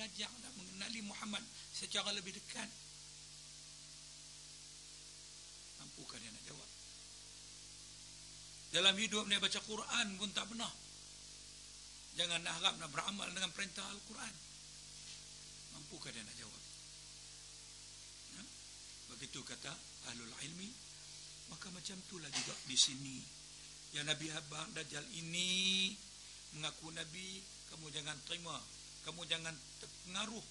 belajar, nak mengenali Muhammad secara lebih dekat? Mampukah dia nak jawab? Dalam hidup dia baca Quran pun tak pernah. Jangan nak harap nak beramal dengan perintah Al-Quran. Mampukah dia nak jawab? Begitu kata ahlul ilmi. Maka macam itulah juga di sini. Yang Nabi Abang Dajjal ini mengaku Nabi, kamu jangan terima, kamu jangan terpengaruh,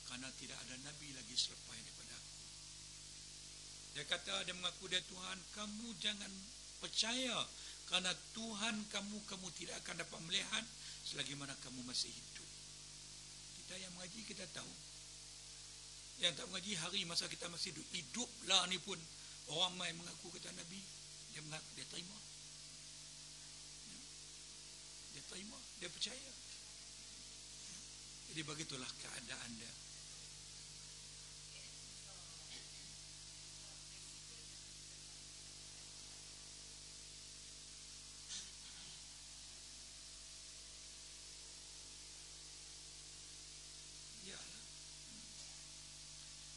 karena tidak ada Nabi lagi selepas daripada aku. Dia kata, dia mengaku dia Tuhan, kamu jangan percaya, karena Tuhan kamu tidak akan dapat melihat selagi mana kamu masih hidup. Kita yang mengaji kita tahu. Yang tak mengaji, hari masa kita masih hidup, hiduplah ni pun orang main mengaku kata Nabi, dia mengaku, dia terima. Dia terima, dia percaya. Jadi begitulah keadaan dia.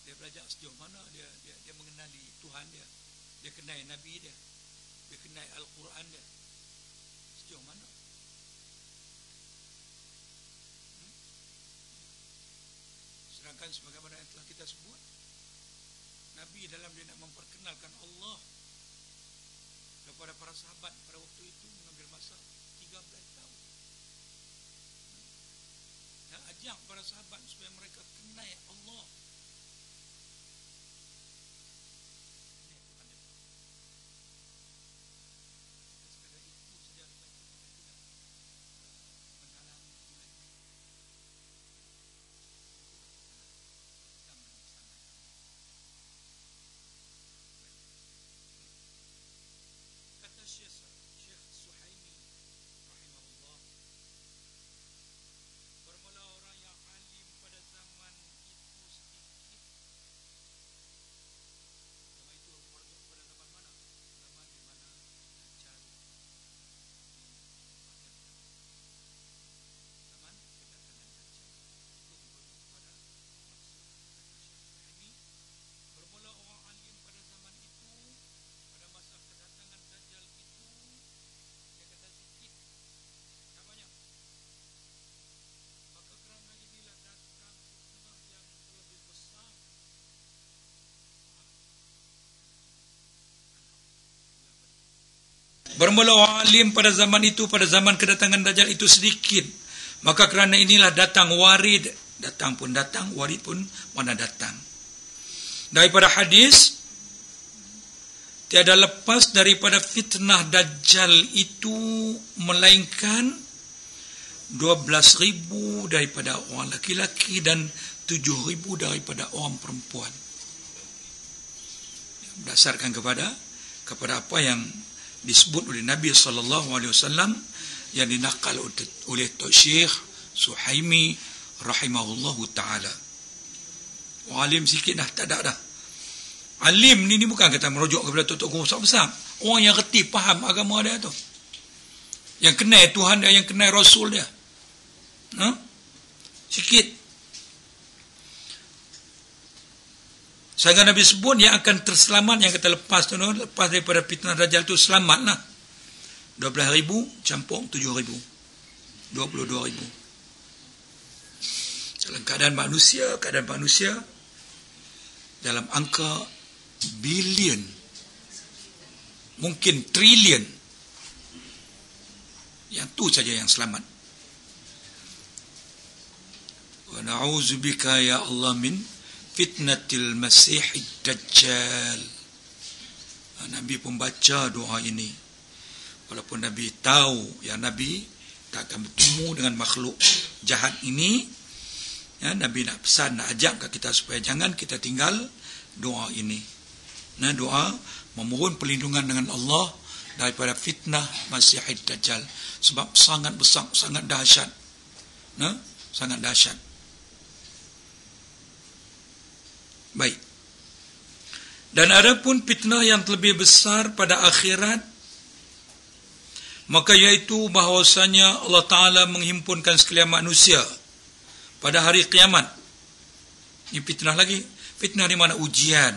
Dia belajar sejauh mana dia mengenali Tuhan dia. Dia kenal Nabi dia. Dia kenal Al-Quran dia. Sejauh mana? Sedangkan sebagaimana yang telah kita sebut, Nabi dalam dia nak memperkenalkan Allah kepada para sahabat pada waktu itu mengambil masa 13 tahun. Dan ajak para sahabat supaya mereka kenal Allah. Syekh Suhaimi rahimahullah, bermula orang yang alim pada zaman itu sedikit. Zaman itu merujuk pada zaman mana? Zaman di mana Dajjal zaman kedatangan Dajjal. Itu merujuk pada maksud kata Syekh Suhaimi. Bermula orang alim pada zaman itu, pada masa kedatangan Dajjal itu, dia kata sikit, tak banyak. Maka kerana inilah datang fitnah yang lebih besar. Bermula orang alim pada zaman itu, pada zaman kedatangan Dajjal itu sedikit. Maka kerana inilah datang warid, datang pun datang, warid pun mana datang. Daripada hadis, tiada lepas daripada fitnah Dajjal itu melainkan 12,000 daripada orang laki-laki dan 7,000 daripada orang perempuan. Berdasarkan kepada apa yang disebut oleh Nabi SAW yang dinakal oleh Syekh Suhaimi rahimahullahu ta'ala. Alim sikit dah, tak ada dah. Alim ni bukan kata merujuk kepada tok-tok guru besar-besar. Orang yang reti faham agama dia tu. Yang kenal Tuhan dia, yang kenal Rasul dia. Sikit. Sehingga Nabi sebut yang akan terselamat, yang kata lepas tu, lepas daripada fitnah Dajjal tu selamatlah. 12,000 campur 7,000. 22,000. Dalam keadaan manusia dalam angka bilion, mungkin trilion. Yang tu saja yang selamat. Wa na'udzubika ya Allah min fitnatil masihid dajjal. Nabi pun baca doa ini. Walaupun Nabi tahu yang Nabi tak akan bertemu dengan makhluk jahat ini, ya, Nabi nak pesan, nak ajak ke kita supaya jangan kita tinggal doa ini. Nah, doa memohon perlindungan dengan Allah daripada fitnah Masihid Dajjal, sebab sangat besar, sangat dahsyat. Nah, sangat dahsyat. Baik. Dan ada pun fitnah yang lebih besar pada akhirat, maka iaitu bahawasanya Allah Ta'ala menghimpunkan sekalian manusia pada hari kiamat. Ini fitnah lagi. Fitnah di mana? Ujian.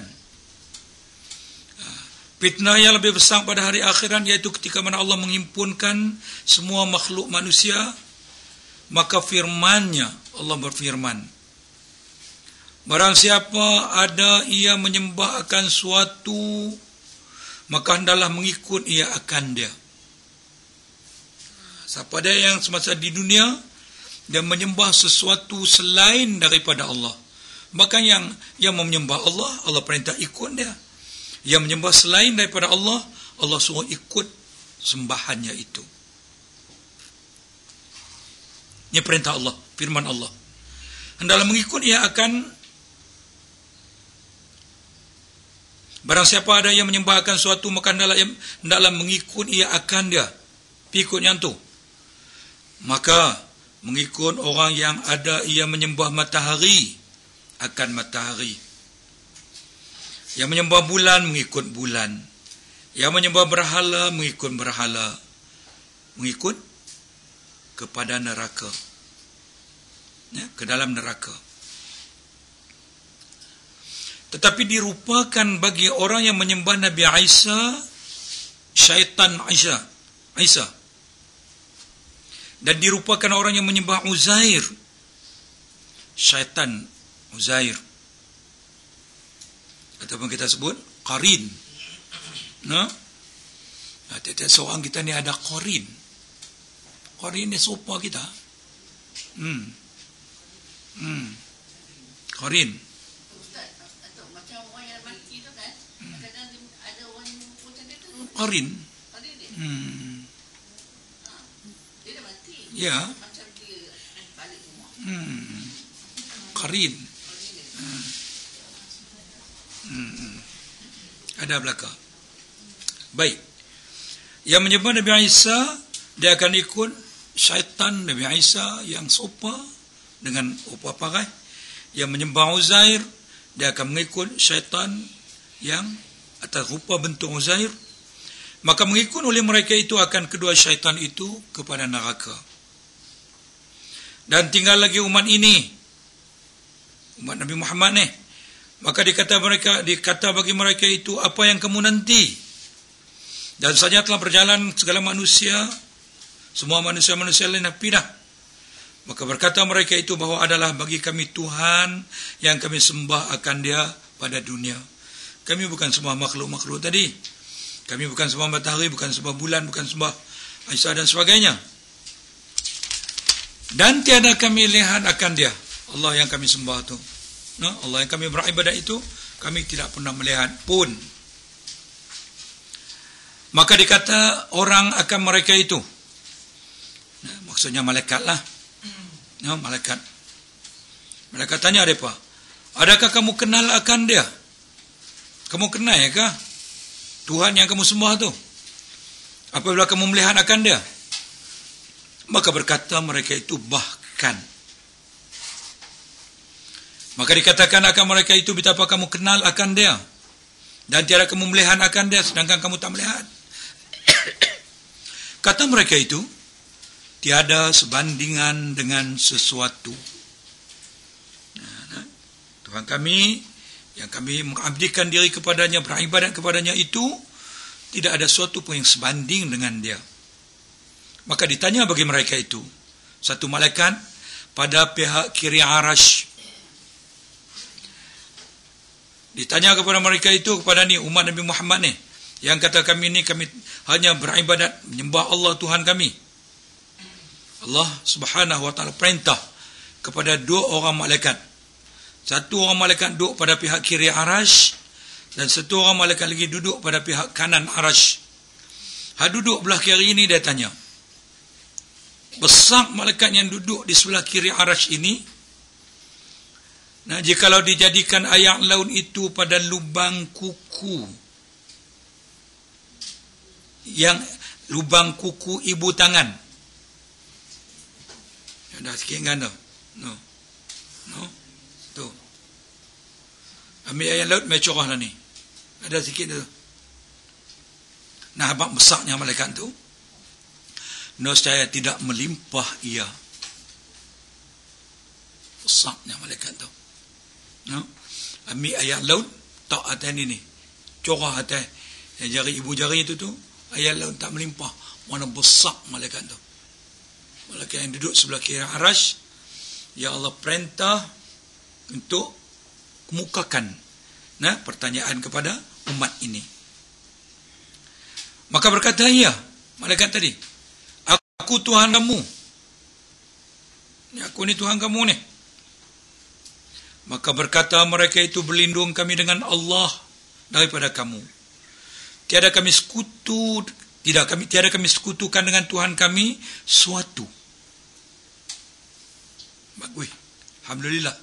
Fitnah yang lebih besar pada hari akhirat, yaitu ketika mana Allah menghimpunkan semua makhluk manusia, maka firman-Nya, Allah berfirman, barang siapa ada ia menyembah akan suatu, maka hendaklah mengikut ia akan dia. Siapa ada yang semasa di dunia dia menyembah sesuatu selain daripada Allah, maka yang menyembah Allah, Allah perintah ikut dia. Yang menyembah selain daripada Allah, Allah suruh ikut sembahannya itu. Ini perintah Allah, firman Allah. Hendaklah mengikut ia akan, barang siapa ada yang menyembah akan suatu, maka hendaklah mengikut ia akan dia. Pikut yang tu. Maka mengikut orang yang ada ia menyembah matahari akan matahari. Yang menyembah bulan mengikut bulan. Yang menyembah berhala mengikut berhala. Mengikut kepada neraka. Ya, ke dalam neraka. Tetapi dirupakan bagi orang yang menyembah Nabi Isa, syaitan Isa. Dan dirupakan orang yang menyembah Uzair, syaitan Uzair. Ataupun kita sebut qarin. No? Tiap-tiap seorang kita ni ada qarin. Qarin ni serupa kita. Qarin. Ustaz, macam orang yang mati tu kan, kadang ada orang yang macam dia tu. Qarin. Qarin dia. Dia dah mati. Ya. Macam dia balik rumah. Qarin. Ada belakang. Baik. Yang menyembah Nabi Isa, dia akan ikut syaitan Nabi Isa yang serupa dengan rupa parai. Yang menyembah Uzair, dia akan mengikut syaitan yang atas rupa bentuk Uzair. Maka mengikut oleh mereka itu akan kedua syaitan itu kepada neraka. Dan tinggal lagi umat ini, umat Nabi Muhammad ni. Maka dikata bagi mereka itu, apa yang kamu nanti? Dan saja telah berjalan segala manusia, semua manusia-manusia lain pindah. Maka berkata mereka itu bahawa adalah bagi kami Tuhan yang kami sembah akan dia pada dunia. Kami bukan sembah makhluk-makhluk tadi. Kami bukan sembah matahari, bukan sembah bulan, bukan sembah Aisyah dan sebagainya. Dan tiada kami lihat akan dia, Allah yang kami sembah tu. No, Allah yang kami beribadat itu, kami tidak pernah melihat pun. Maka dikata orang akan mereka itu, maksudnya malaikat lah. No, malaikat. Malaikat tanya mereka, adakah kamu kenal akan dia? Kamu kenal ya kah Tuhan yang kamu sembah tu? Apabila kamu melihat akan dia? Maka berkata mereka itu, bahkan. Maka dikatakan akan mereka itu, betapa kamu kenal akan dia, dan tiada kamu melihat akan dia, sedangkan kamu tak melihat. Kata mereka itu, tiada sebandingan dengan sesuatu. Tuhan kami, yang kami mengabdikan diri kepadanya, beribadat kepadanya itu, tidak ada sesuatu pun yang sebanding dengan dia. Maka ditanya bagi mereka itu, satu malaikat pada pihak kiri arash. Ditanya kepada mereka itu, kepada ni umat Nabi Muhammad ni, yang kata kami ni, kami hanya beribadat menyembah Allah Tuhan kami. Allah Subhanahu wa taala perintah kepada dua orang malaikat. Satu orang malaikat duduk pada pihak kiri arash, dan satu orang malaikat lagi duduk pada pihak kanan arash. Duduk belah kiri ini, dia tanya, besar malaikat yang duduk di sebelah kiri arash ini. Nah, jikalau dijadikan air laut itu pada lubang kuku, yang lubang kuku ibu tangan. Ada sikit kan tu? No. Tu. Ambil air laut, mecorah lah ni. Ada sikit tu. Nah, abang besarnya malaikat tu. Nescaya tidak melimpah ia. Besarnya malaikat tu. No? Ambil ayat laut, tak atas ni. Corah atas jari, ibu jari itu tu, ayat laut tak melimpah. Mana besar malaikat tu. Malaikat yang duduk sebelah kiri arash, ya Allah perintah untuk kemukakan pertanyaan kepada umat ini. Maka berkata, ya, malaikat tadi, aku Tuhan kamu. Aku ni Tuhan kamu ni. Maka berkata mereka itu, berlindung kami dengan Allah daripada kamu. Tiada kami sekutukan dengan Tuhan kami suatu. Bagus. Alhamdulillah.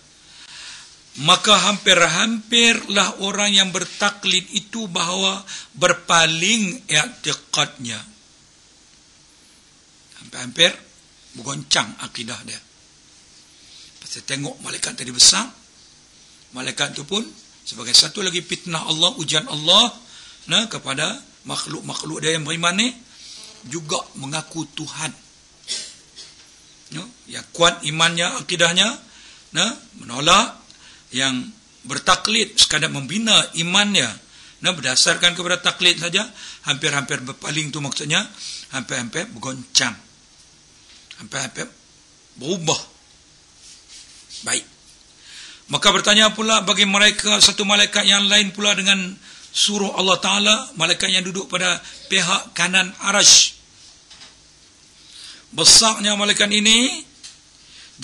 Maka hampir-hampirlah orang yang bertaklid itu bahawa berpaling i'tiqadnya. Hampir-hampir bergoncang akidah dia. Pasal tengok malaikat tadi besar, malaikat itu pun sebagai satu lagi fitnah Allah, ujian Allah kepada makhluk-makhluk dia yang beriman ni, juga mengaku Tuhan. Yang kuat imannya, akidahnya, menolak yang bertaklid sekadar membina imannya, berdasarkan kepada taklid saja, hampir-hampir berpaling tu maksudnya, hampir-hampir bergoncang, hampir-hampir berubah. Baik. Maka bertanya pula bagi mereka satu malaikat yang lain pula dengan suruh Allah Ta'ala, malaikat yang duduk pada pihak kanan arash. Besarnya malaikat ini,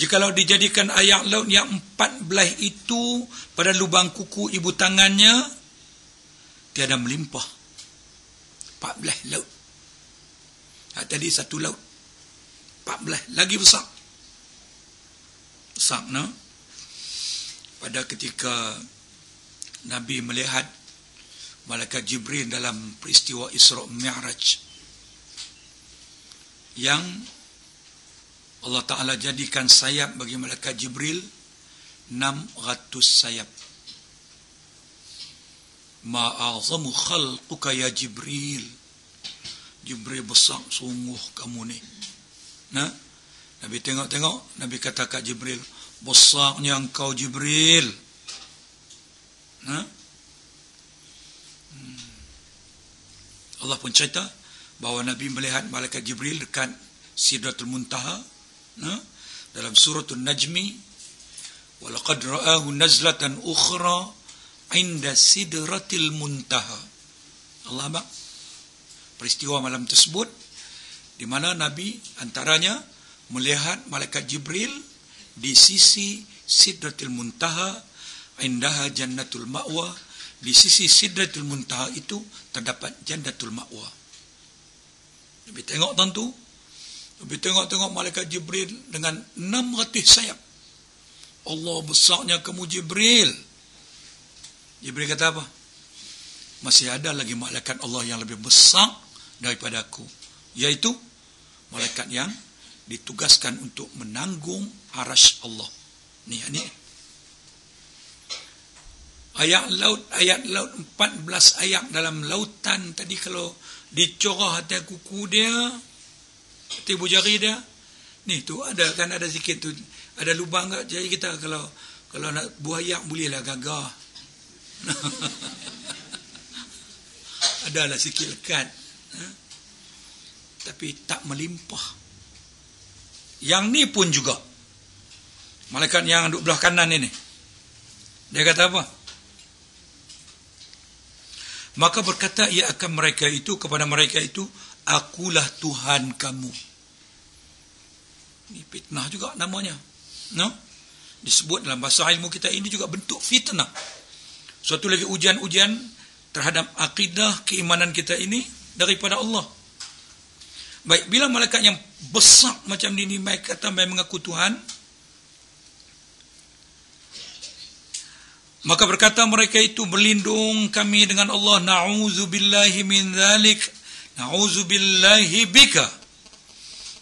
jikalau dijadikan ayak laut yang 14 itu pada lubang kuku ibu tangannya, tiada melimpah. 14 laut. Tadi satu laut, 14 lagi besar. Besar, Pada ketika Nabi melihat malaikat Jibril dalam peristiwa Isra' Mi'raj, yang Allah Ta'ala jadikan sayap bagi malaikat Jibril 600 sayap. Ma'azamu khalquka ya Jibril. Jibril, besar sungguh kamu ni. Nabi tengok, Nabi kata kat Jibril, besarnya engkau Jibril. Allah pun cerita bahawa Nabi melihat malaikat Jibril dekat Sidratul Muntaha, dalam suratul Najmi, walaqad ra'ahu nazlatan ukhra 'inda Sidratil Muntaha. Allah bak peristiwa malam tersebut di mana Nabi antaranya melihat malaikat Jibril di sisi Sidratul Muntaha, indaha jannatul ma'wa. Di sisi Sidratul Muntaha itu terdapat jannatul ma'wa. Nabi tengok tentu, Nabi tengok malaikat Jibril dengan 600 sayap. Allah, besarnya kamu Jibril. Jibril kata apa? Masih ada lagi malaikat Allah yang lebih besar daripada aku, yaitu malaikat yang ditugaskan untuk menanggung arash Allah. Ni ayat laut 14 ayat dalam lautan tadi, kalau dicorah atas kuku dia, tibu jari dia, ni tu ada sikit tu, ada lubang kat jari kita, kalau nak buah ayak bolehlah gagah. Adalah sikit lekat, tapi tak melimpah. Yang ni pun juga malaikat yang duduk belah kanan ini, dia kata apa? Maka berkata ia akan kepada mereka itu, akulah Tuhan kamu. Ini fitnah juga namanya. Disebut dalam bahasa ilmu kita, ini juga bentuk fitnah. Suatu lagi ujian-ujian terhadap akidah keimanan kita ini daripada Allah. Baik, bila malaikat yang besar macam ini mereka kata mengaku Tuhan, maka berkata mereka itu, berlindung kami dengan Allah, na'udzubillahi min dzalik, na'udzubillahi bika.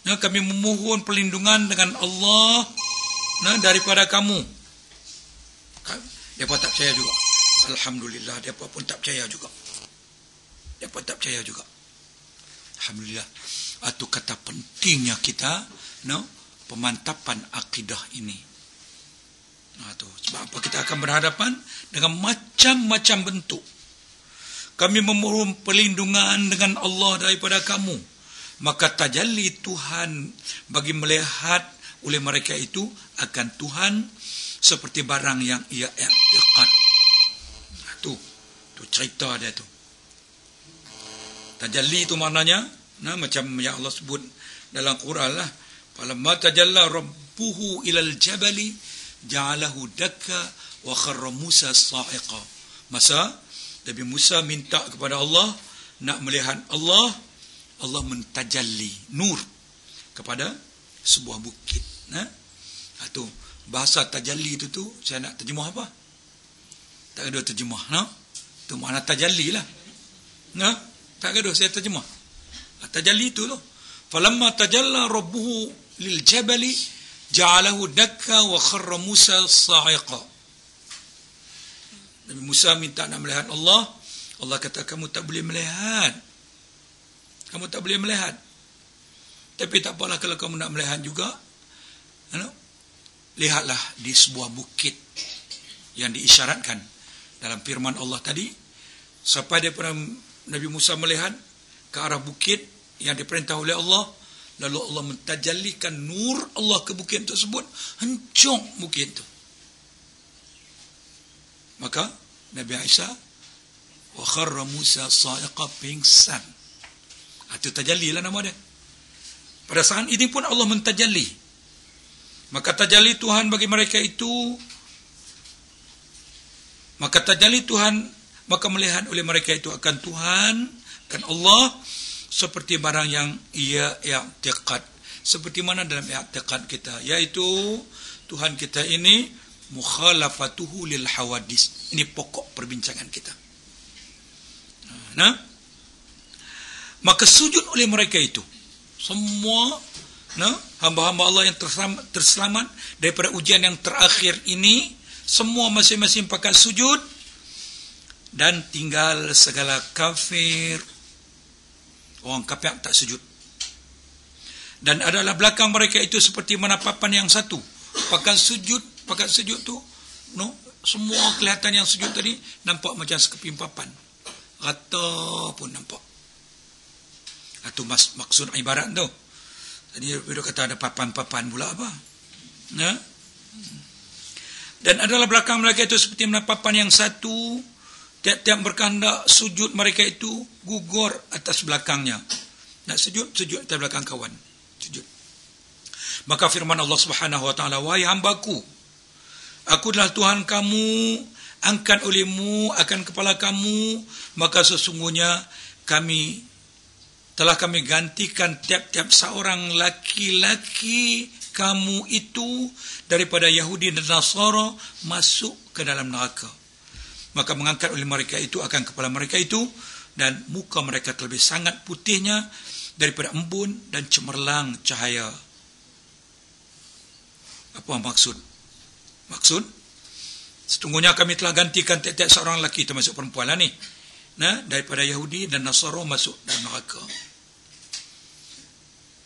Kami memohon perlindungan dengan Allah daripada kamu. Dia pun tak percaya juga. Alhamdulillah, dia pun tak percaya juga. Alhamdulillah. Itu kata pentingnya kita pemantapan akidah ini. Tu. Sebab apa kita akan berhadapan dengan macam-macam bentuk. Kami memohon perlindungan dengan Allah daripada kamu. Maka tajalli Tuhan bagi melihat oleh mereka itu akan Tuhan seperti barang yang ia i'tiqad. Tu cerita dia tu. Tajalli itu maknanya macam yang Allah sebut dalam Quran lah. Falamma tajalla rabbuhu ilal jabali ja'alahu dakka wa kharra Musa sa'iqa. Masa Nabi Musa minta kepada Allah nak melihat Allah, Allah mentajalli nur kepada sebuah bukit. Tu bahasa tajalli itu tu saya nak terjemah apa? Tak ada terjemah, tu makna tajalli lah. Tak ada saya terjemah. Tajalli itu loh. Falamma tajalla rabbuhu lil jabali ja'alahu dakka wa kharra Musa sa'iqa. Nabi Musa minta nak melihat Allah. Allah kata kamu tak boleh melihat. Kamu tak boleh melihat. Tapi tak apalah kalau kamu nak melihat juga. Lihatlah di sebuah bukit yang diisyaratkan dalam firman Allah tadi. Sampai daripada Nabi Musa melihat ke arah bukit yang diperintah oleh Allah, lalu Allah mentajallikan nur Allah ke bukit tersebut, hancur bukit itu. Maka Nabi Isa wa kharra Musa sa'iqa, pingsan. Itu tajalli lah nama dia. Pada saat ini pun Allah mentajalli. Maka tajalli Tuhan bagi mereka itu, maka melihat oleh mereka itu akan Tuhan, akan Allah seperti barang yang ia i'tiqad. Seperti mana dalam i'tiqad kita, yaitu Tuhan kita ini mukhalafatuhu lil hawadis. Ini pokok perbincangan kita. Maka sujud oleh mereka itu semua hamba-hamba Allah yang terselamat daripada ujian yang terakhir ini, semua masing-masing pakat sujud, dan tinggal segala kafir, orang kafir tak sujud. Dan adalah belakang mereka itu seperti mana papan yang satu. Pakat sujud tu, semua kelihatan yang sujud tadi nampak macam sekeping papan. Rata pun nampak. Itu maksud ibarat tu. Tadi dia kata ada papan-papan pula apa. Dan adalah belakang mereka itu seperti mana papan yang satu. Tiap-tiap berkehendak sujud mereka itu gugur atas belakangnya. Nak sujud atas belakang kawan. Sujud. Maka firman Allah Subhanahu wa taala, wahai hambaku, aku adalah Tuhan kamu, angkat olehmu akan kepala kamu, maka sesungguhnya telah kami gantikan tiap-tiap seorang laki-laki kamu itu daripada Yahudi dan Nasara masuk ke dalam neraka. Maka mengangkat oleh mereka itu akan kepala mereka itu, dan muka mereka terlebih sangat putihnya daripada embun dan cemerlang cahaya. Apa maksud? Maksud, sesungguhnya kami telah gantikan tiap-tiap seorang lelaki, termasuk perempuan lah ni, daripada Yahudi dan Nasara masuk dalam neraka.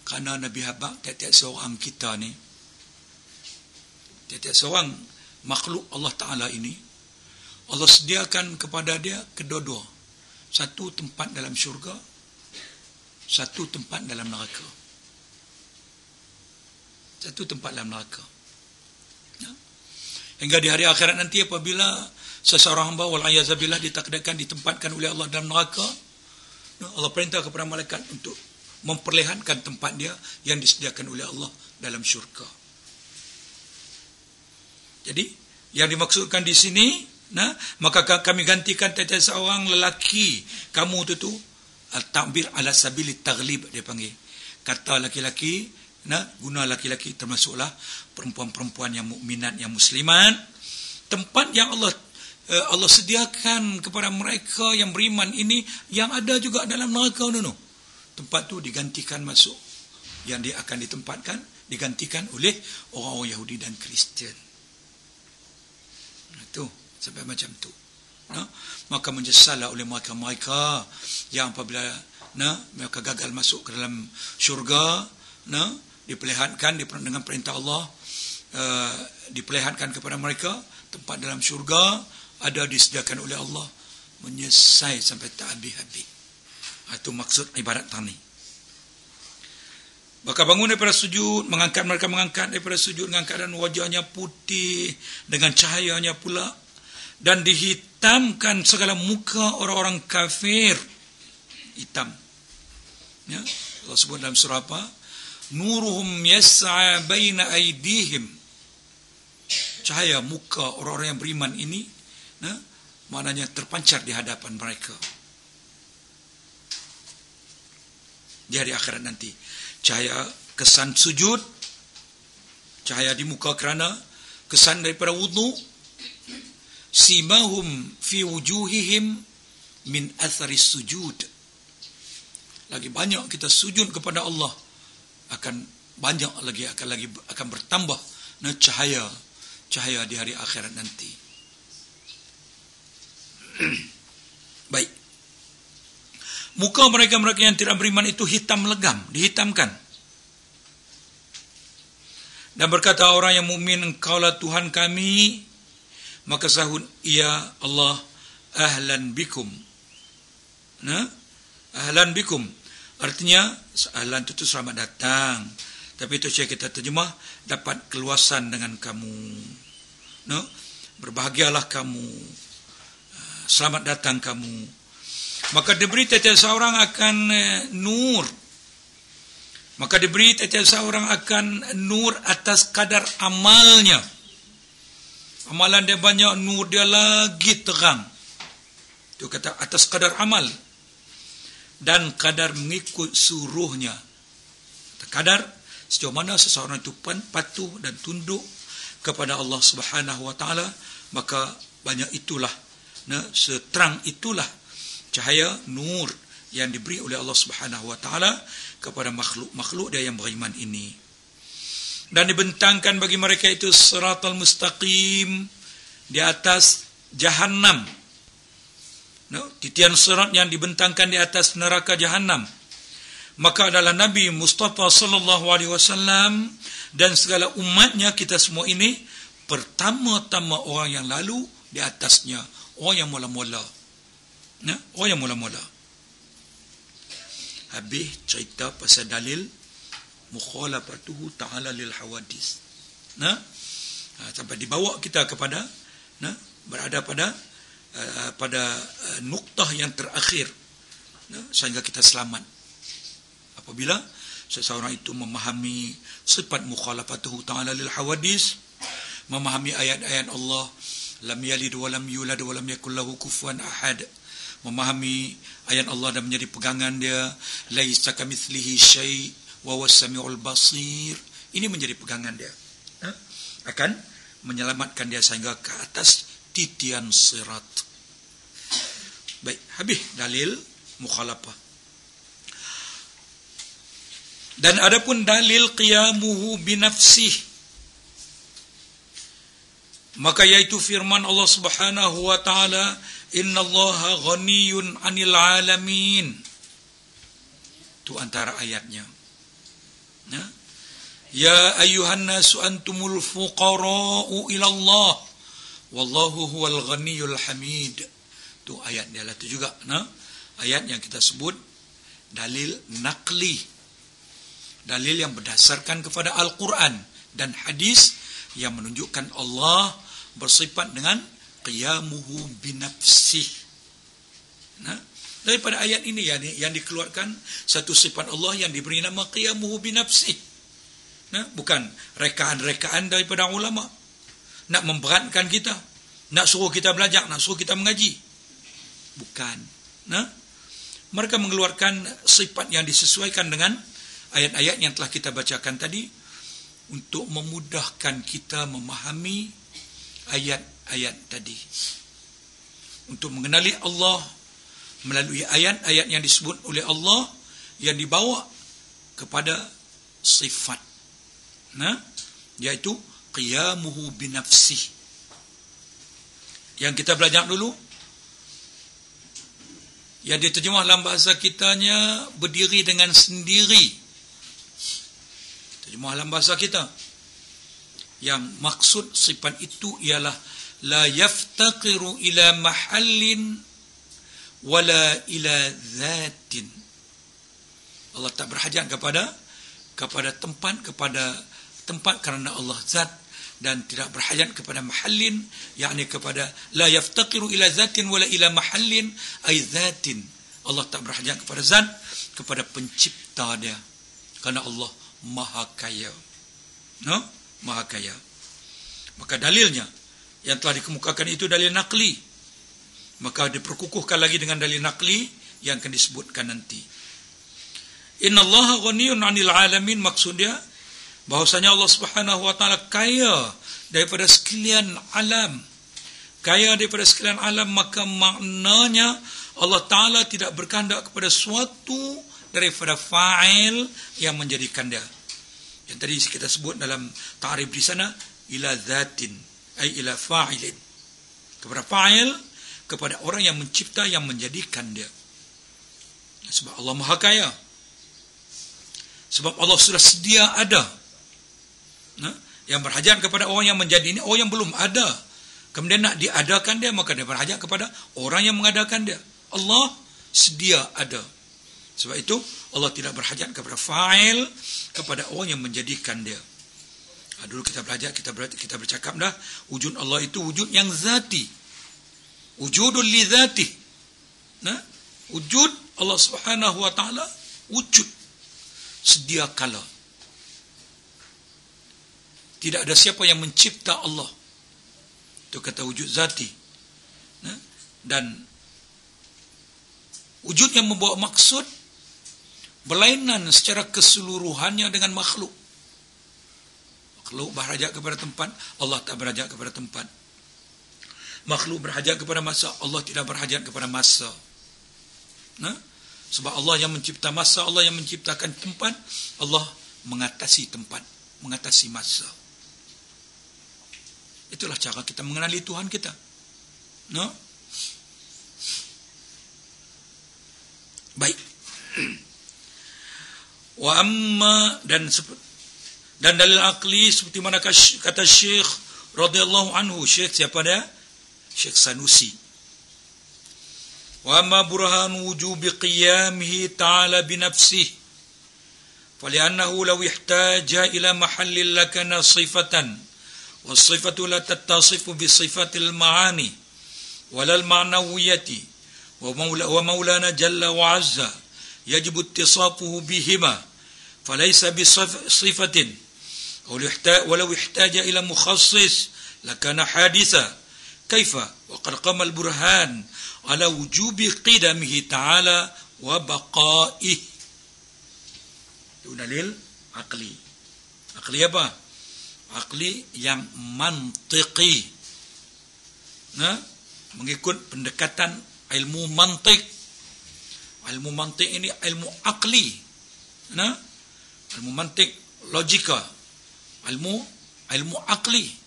Kerana Nabi habaq tiap-tiap seorang kita ni, tiap-tiap seorang makhluk Allah Ta'ala ini, Allah sediakan kepada dia kedua-dua. Satu tempat dalam syurga, satu tempat dalam neraka. Satu tempat dalam neraka. Hingga di hari akhirat nanti apabila seseorang hamba wal'ayazabillah ditakdirkan ditempatkan oleh Allah dalam neraka, Allah perintah kepada malaikat untuk memperlihatkan tempat dia yang disediakan oleh Allah dalam syurga. Jadi yang dimaksudkan di sini, maka kami gantikan tiap-tiap seorang lelaki kamu tu al-ta'bir ala sabili taghlib, dia panggil. Kata laki-laki, guna laki-laki termasuklah perempuan-perempuan yang mukminat, yang muslimat. Tempat yang Allah sediakan kepada mereka yang beriman ini, yang ada juga dalam neraka dulu. Tempat tu digantikan masuk, yang dia akan ditempatkan, digantikan oleh orang-orang Yahudi dan Kristian. Itu sampai macam tu. Maka menyesallah oleh mereka yang apabila mereka gagal masuk ke dalam syurga, diperlihatkan dengan perintah Allah diperlihatkan kepada mereka tempat dalam syurga ada disediakan oleh Allah menyesai sampai tak habis-habis. Itu maksud ibadat tani. Maka bangun daripada sujud, mereka mengangkat daripada sujud dengan keadaan wajahnya putih dengan cahayanya pula, dan dihitamkan segala muka orang-orang kafir. Hitam. Ya, Allah sebut dalam surah apa? Nuruhum yas'a baina aydihim. Cahaya muka orang-orang yang beriman ini, maknanya terpancar di hadapan mereka di hari akhirat nanti. Cahaya kesan sujud, cahaya di muka kerana kesan daripada wudu. Simahum fi wujuhihim min athari sujud. Lagi banyak kita sujud kepada Allah, akan banyak lagi akan bertambah cahaya di hari akhirat nanti. Baik. Muka mereka yang tidak beriman itu hitam legam, dihitamkan. Dan berkata orang yang mukmin, engkaulah Tuhan kami. Maka sahut ia Allah, ahlan bikum. Ahlan bikum. Artinya, ahlan itu selamat datang. Tapi itu saya kita terjemah, dapat keluasan dengan kamu. Berbahagialah kamu. Selamat datang kamu. Maka diberi tiap-tiap seorang akan nur. Maka diberi tiap-tiap seorang akan nur atas kadar amalnya. Amalan dia banyak, nur dia lagi terang. Itu kata atas kadar amal. Dan kadar mengikut suruhnya. Kadar sejauh mana seseorang itu patuh dan tunduk kepada Allah Subhanahu wa taala, maka banyak itulah, seterang itulah cahaya nur yang diberi oleh Allah Subhanahu wa taala kepada makhluk-makhluk dia yang beriman ini. Dan dibentangkan bagi mereka itu siratal mustaqim, di atas Jahannam. Titian sirat yang dibentangkan di atas neraka Jahannam. Maka adalah Nabi Mustafa sallallahu alaihi wasallam dan segala umatnya, kita semua ini pertama-tama orang yang lalu di atasnya, orang yang mula-mula. Orang yang mula-mula. Habis cerita pasal dalil mukhalafatuhu ta'ala lil hawadis. Sampai dibawa kita kepada berada pada nuktah yang terakhir, sehingga kita selamat. Apabila seseorang itu memahami sifat mukhalafatuhu ta'ala lil hawadis, memahami ayat-ayat Allah, lam yalid wa lam yulad wa lam yakul lahu kufuwan ahad, memahami ayat Allah dan menjadi pegangan dia, laisa kamitslihi syai' wa huwas samiul basir. Ini menjadi pegangan dia, akan menyelamatkan dia sehingga ke atas titian sirat. Baik, habis dalil mukhalafah. Dan adapun dalil qiyamuhu binafsih, maka yaitu firman Allah Subhanahu wa taala, innallaha ghaniyun 'anil 'alamin. Itu antara ayatnya. Ya ayyuhan nasu antumul fuqara'u ila Allah wallahu huwal ghaniyul hamid. Itu ayat dia lah, itu juga ayat yang kita sebut dalil naqli, dalil yang berdasarkan kepada Al-Quran dan hadis yang menunjukkan Allah bersifat dengan qiyamuhu binafsih. Daripada ayat ini yang dikeluarkan satu sifat Allah yang diberi nama qiyamuhu binafsih. Bukan rekaan-rekaan daripada ulama nak memberatkan kita, nak suruh kita belajar, nak suruh kita mengaji. Bukan. Mereka mengeluarkan sifat yang disesuaikan dengan ayat-ayat yang telah kita bacakan tadi untuk memudahkan kita memahami ayat-ayat tadi. Untuk mengenali Allah melalui ayat-ayat yang disebut oleh Allah yang dibawa kepada sifat, yaitu qiyamuhu binafsih. Yang kita belajar dulu, yang diterjemah dalam bahasa kitanya berdiri dengan sendiri. Terjemah dalam bahasa kita. Yang maksud sifat itu ialah la yaftaqiru ila mahallin wala ila zatin. Allah tak berhajat kepada tempat kerana Allah zat, dan tidak berhajat kepada mahallin, yakni kepada la yaftaqiru ila zatin wala ila mahallin ay zatin. Allah tak berhajat kepada zat, kepada pencipta dia, kerana Allah maha kaya. Maha kaya. Maka dalilnya yang telah dikemukakan itu dalil nakli, maka diperkukuhkan lagi dengan dalil nakli yang akan disebutkan nanti. Innallaha ghaniyun 'anil 'alamin, maksudnya bahwasanya Allah Subhanahu wa taala kaya daripada sekalian alam. Kaya daripada sekalian alam, maka maknanya Allah taala tidak berkehendak kepada suatu daripada fa'il yang menjadikan dia. Yang tadi kita sebut dalam ta'rif di sana, ila zatin ay ila fa'ilin, kepada fa'il, kepada orang yang mencipta, yang menjadikan dia. Sebab Allah maha kaya, sebab Allah sudah sedia ada. Yang berhajat kepada orang yang menjadi ini, orang yang belum ada, kemudian nak diadakan dia, maka dia berhajat kepada orang yang mengadakan dia. Allah sedia ada. Sebab itu Allah tidak berhajat kepada fa'il, kepada orang yang menjadikan dia. Dulu kita belajar, kita bercakap dah, wujud Allah itu wujud yang zati, wujudul li zati. Wujud Allah Subhanahu wa taala wujud sedia kala. Tidak ada siapa yang mencipta Allah. Itu kata wujud zati. Dan wujud yang membawa maksud berlainan secara keseluruhannya dengan makhluk. Makhluk berhajat kepada tempat, Allah tak berhajat kepada tempat. Makhluk berhajat kepada masa, Allah tidak berhajat kepada masa. Sebab Allah yang mencipta masa, Allah yang menciptakan tempat, Allah mengatasi tempat, mengatasi masa. Itulah cara kita mengenali Tuhan kita. Baik. Wa amma, dan dalil akli seperti mana kata Syekh radhiyallahu anhu. Syekh siapa dia? Syekh Sanusi. Wa amma burhan wujubi qiyamihi ta'ala binafsihi, fali'annahu law ihtaja ila mahallin lakana sifatan, was-sifatu la tattasifu bi sifatil ma'ani wala al-ma'nawiyyati, wa maulana jalla wa azza yajibu ittisafuhu bihima falaysa bi sifatin walau ihtaja ila mukhassis lakana haditha. Kaifa wa qad qama al-burhan ala wujubi qidamihi ta'ala wa baqa'ih. Itu dalil akli. Akli apa? Akli yang mantiqi, mengikut pendekatan ilmu mantik. Ilmu mantik ini ilmu akli, ilmu mantik logika, ilmu akli.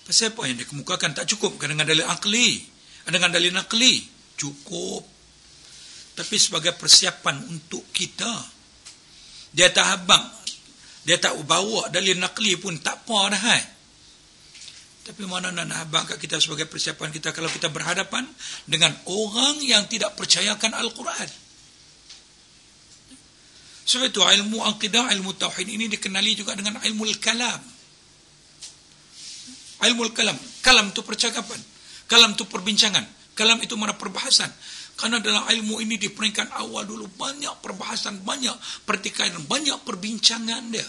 Pasal apa yang dikemukakan tak cukup dengan dalil akli, dengan dalil nakli cukup, tapi sebagai persiapan untuk kita. Dia tak habang, dia tak bawa dalil nakli pun tak apa dah. Tapi mana nak habang kat kita sebagai persiapan kita kalau kita berhadapan dengan orang yang tidak percayakan Al-Quran. Sebab itu ilmu akidah, ilmu tauhid ini dikenali juga dengan ilmu kalam. Ilmu kalam. Kalam itu percakapan. Kalam itu perbincangan. Kalam itu mana perbahasan. Karena dalam ilmu ini di peringkat awal dulu banyak perbahasan, banyak pertikaian, banyak perbincangan dia.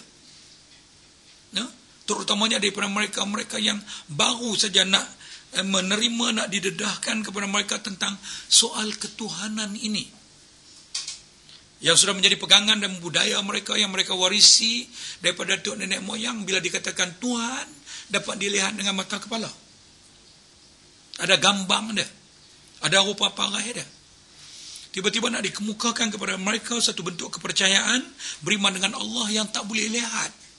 Terutamanya daripada mereka-mereka yang baru saja nak menerima, nak didedahkan kepada mereka tentang soal ketuhanan ini. Yang sudah menjadi pegangan dan budaya mereka yang mereka warisi daripada tok nenek moyang. Bila dikatakan Tuhan, dapat dilihat dengan mata kepala. Ada gambang dia, ada rupa parah dia. Tiba-tiba nak dikemukakan kepada mereka satu bentuk kepercayaan beriman dengan Allah yang tak boleh lihat.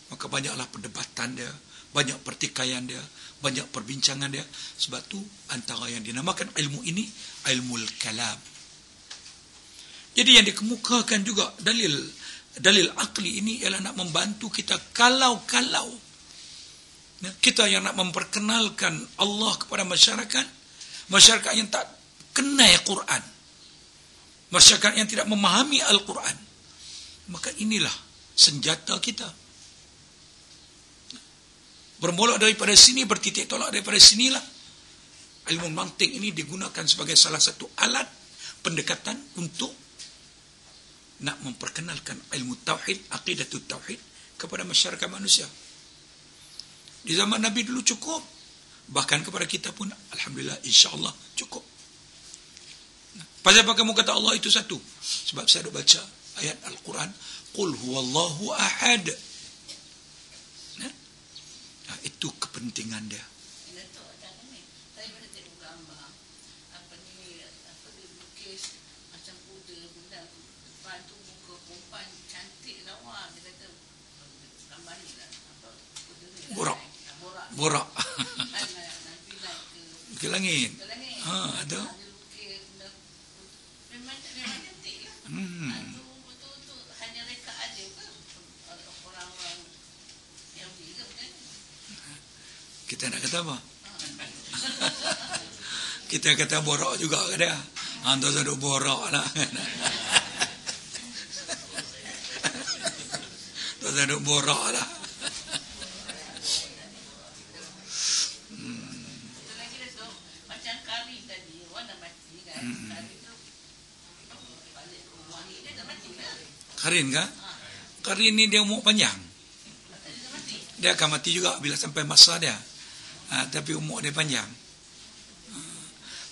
Maka banyaklah perdebatan dia, banyak pertikaian dia, banyak perbincangan dia. Sebab tu antara yang dinamakan ilmu ini ilmu kalam. Jadi yang dikemukakan juga dalil dalil akli ini ialah nak membantu kita kalau kita yang nak memperkenalkan Allah kepada masyarakat yang tak kenal Quran, masyarakat yang tidak memahami Al-Quran, maka inilah senjata kita. Bermula daripada sini, bertitik tolak daripada sinilah ilmu mantik ini digunakan sebagai salah satu alat pendekatan untuk nak memperkenalkan ilmu tauhid, aqidatut tauhid kepada masyarakat manusia. Di zaman Nabi dulu cukup, bahkan kepada kita pun alhamdulillah insya-Allah cukup. Pasal apa kamu kata Allah itu satu? Sebab saya ada baca ayat Al-Quran, qul huwallahu ahad. Nah, itu kepentingan dia. Borak. Ke langit. Ada. Memang cantik lah. Betul-betul hanya reka aja ke orang-orang yang bilang kan? Kita nak kata apa? Kita kata borak juga ke dia? Antar satu borak lah. Antar satu borak lah. Karin kan? Karin ni dia umur panjang. Dia akan mati juga bila sampai masa dia. Tapi umur dia panjang.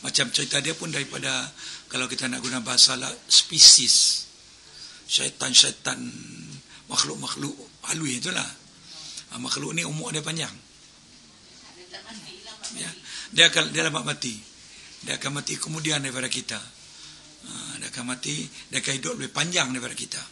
Macam cerita dia pun daripada, kalau kita nak guna bahasa lah, spesies. Syaitan-syaitan, makhluk-makhluk halus itulah. Makhluk ni umur dia panjang. Ya. Dia lambat mati. Dia akan mati kemudian daripada kita. Dia akan mati, dia akan hidup lebih panjang daripada kita.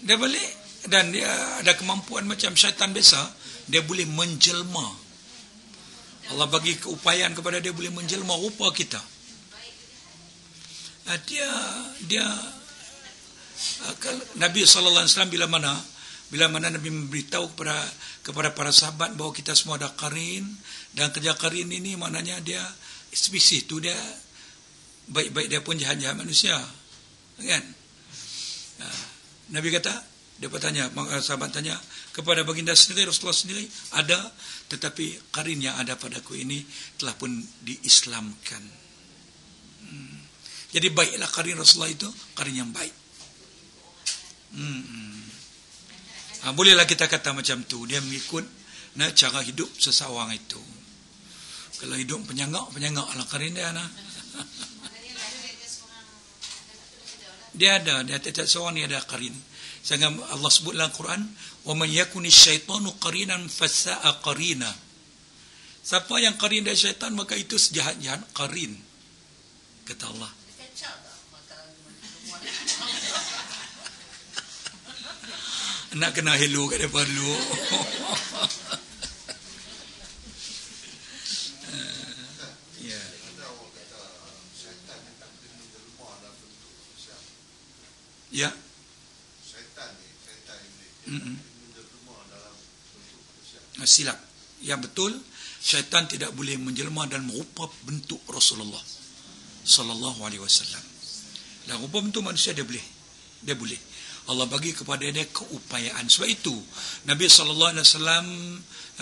Dia balik dan dia ada kemampuan macam syaitan biasa, dia boleh menjelma. Allah bagi keupayaan kepada dia boleh menjelma rupa kita. Dia Nabi sallallahu alaihi wasallam bila mana Nabi memberitahu kepada para sahabat bahawa kita semua ada qarin, dan kerja qarin ini maknanya dia spesies tu dia baik-baik dia pun jahat-jahat manusia. Kan? Nabi kata, dia bertanya, sahabat tanya kepada baginda sendiri, Rasulullah sendiri, ada, tetapi qarin yang ada padaku ini telah pun diislamkan. Jadi baiklah qarin Rasulullah itu, qarin yang baik. Bolehlah kita kata macam tu, dia mengikut cara hidup seseorang itu. Kalau hidup penyangak lah qarin dia nah. Dia tiap seorang ni ada qarin. Sehingga Allah sebut dalam Quran, wa man yakuni syaitanu qarinan fasa'a qarina. Siapa yang qarin dari syaitan, maka itu sejahat-jahat qarin, kata Allah. Nak kena hello kat depan dulu. Ya. Ya. Silap. Yang betul, syaitan tidak boleh menjelma dan merupa bentuk Rasulullah sallallahu alaihi wasallam. Dan rupa bentuk manusia dia boleh. Allah bagi kepada dia keupayaan. Sebab itu Nabi sallallahu alaihi wasallam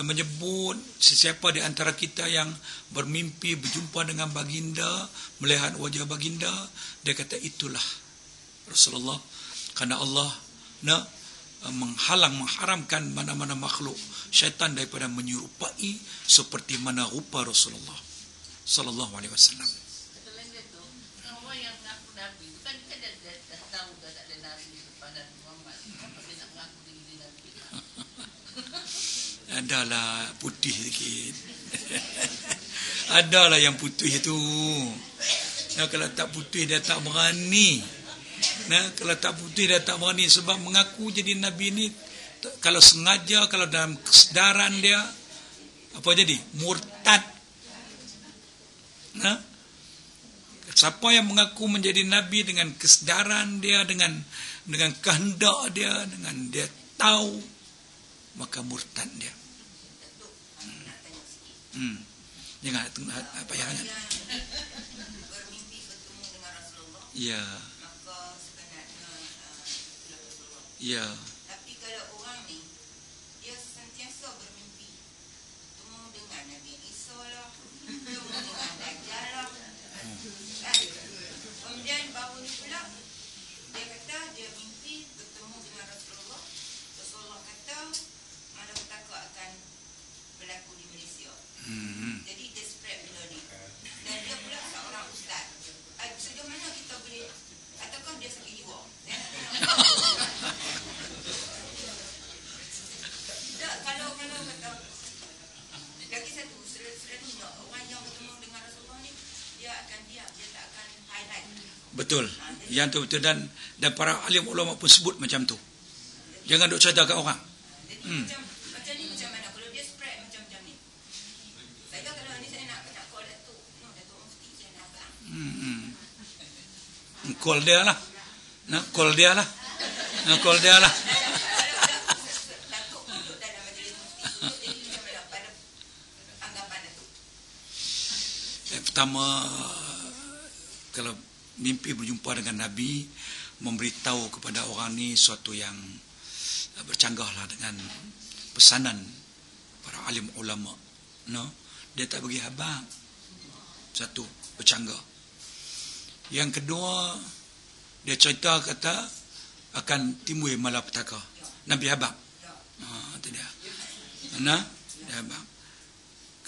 menyebut sesiapa di antara kita yang bermimpi berjumpa dengan baginda, melihat wajah baginda, dia kata itulah Rasulullah, karena Allah mengharamkan mana-mana makhluk syaitan daripada menyerupai seperti mana rupa Rasulullah sallallahu alaihi wasallam. Orang yang mengaku Nabi itu kan dia dah tahu dah tak ada Nabi pada Muhammad. Kenapa dia nak mengaku diri Nabi? Adalah putih sikit. Adalah yang putih itu. Kalau tak putih dia tak berani. Kalau tak putih dia tak berani, sebab mengaku jadi Nabi ni, kalau sengaja, kalau dalam kesedaran dia, apa jadi? Murtad. Siapa yang mengaku menjadi nabi dengan kesedaran dia, dengan kehendak dia, dengan dia tahu, maka murtad dia. Jangan apa yang bermimpi bertemu dengan Rasulullah. ya. Maka sebenarnya Ya. tapi kalau orang ni dia sentiasa bermimpi bertemu dengan Nabi Isa lah, bertemu dengan Dajjal lah. Kemudian baru ni pula dia kata dia mimpi bertemu dengan Rasulullah. Rasulullah kata malapetaka akan berlaku di Malaysia. Jadi dia spread benda ni. Dan dia pula seorang ustaz. Sejauh mana kita boleh, ataukah dia sakit jiwa? Tak, kalau kata lagi satu, selalunya orang yang bertemu dengan Rasulullah ni dia akan diam, dia tak akan highlight. Betul. Yang tu betul, dan para alim ulama pun sebut macam tu. Jangan duk cerita kat orang. Jadi macam ni macam mana kalau dia spread macam ni. Saya kalau ni saya nak call Datuk Mufti, saya nak Call dia lah. Nak call dia lah. Nak call dia lah. Datuk duduk dalam majlis Mufti, jadi macam mana pada anggapan Datuk? Pertama, kalau mimpi berjumpa dengan Nabi, memberitahu kepada orang ni suatu yang bercanggahlah dengan pesanan para alim ulama. No? Dia tak bagi habang. Satu, bercanggah. Yang kedua, dia cerita kata akan timbul malapetaka. Nabi habang. Itu dia. Nah, dia habang.